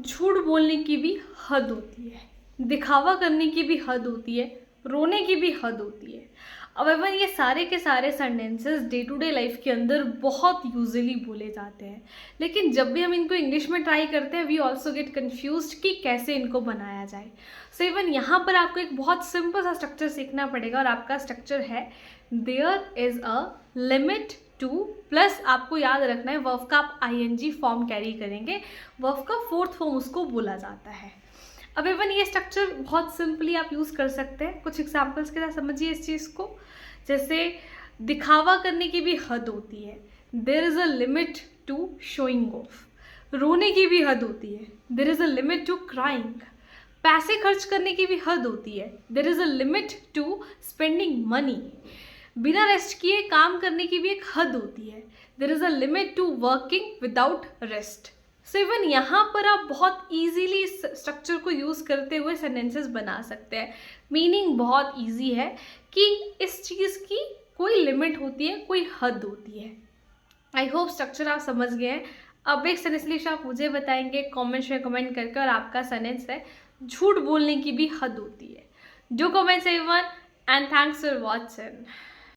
झूठ बोलने की भी हद होती है, दिखावा करने की भी हद होती है, रोने की भी हद होती है। अब इवन ये सारे के सारे sentences day to day life के अंदर बहुत यूजुअली बोले जाते हैं, लेकिन जब भी हम इनको इंग्लिश में ट्राई करते हैं वी ऑल्सो गेट कन्फ्यूज्ड कि कैसे इनको बनाया जाए। सो इवन यहाँ पर आपको एक बहुत सिंपल सा स्ट्रक्चर सीखना पड़ेगा, और आपका स्ट्रक्चर है there is a limit to, plus आपको याद रखना है वर्ब का आप ING फॉर्म कैरी करेंगे, वर्ब का फोर्थ फॉर्म उसको बोला जाता है। अब इवन ये स्ट्रक्चर बहुत सिंपली आप यूज़ कर सकते हैं, कुछ एग्जांपल्स के साथ समझिए इस चीज़ को। जैसे दिखावा करने की भी हद होती है, there is a limit to showing off. रोने की भी हद होती है, there is a limit to crying. पैसे खर्च करने की भी हद होती है, there is a limit to spending money. बिना रेस्ट किए काम करने की भी एक हद होती है, there is a limit to working without rest. So even यहाँ पर आप बहुत इजीली इस स्ट्रक्चर को यूज़ करते हुए सेंटेंसेस बना सकते हैं। मीनिंग बहुत इजी है कि इस चीज़ की कोई लिमिट होती है, कोई हद होती है। आई होप स्ट्रक्चर आप समझ गए हैं। अब एक सेंटेंस लिस्ट आप मुझे बताएंगे कमेंट्स में कमेंट करके, और आपका सेंटेंस है झूठ बोलने की भी हद होती है। Do comments everyone and thanks for watching.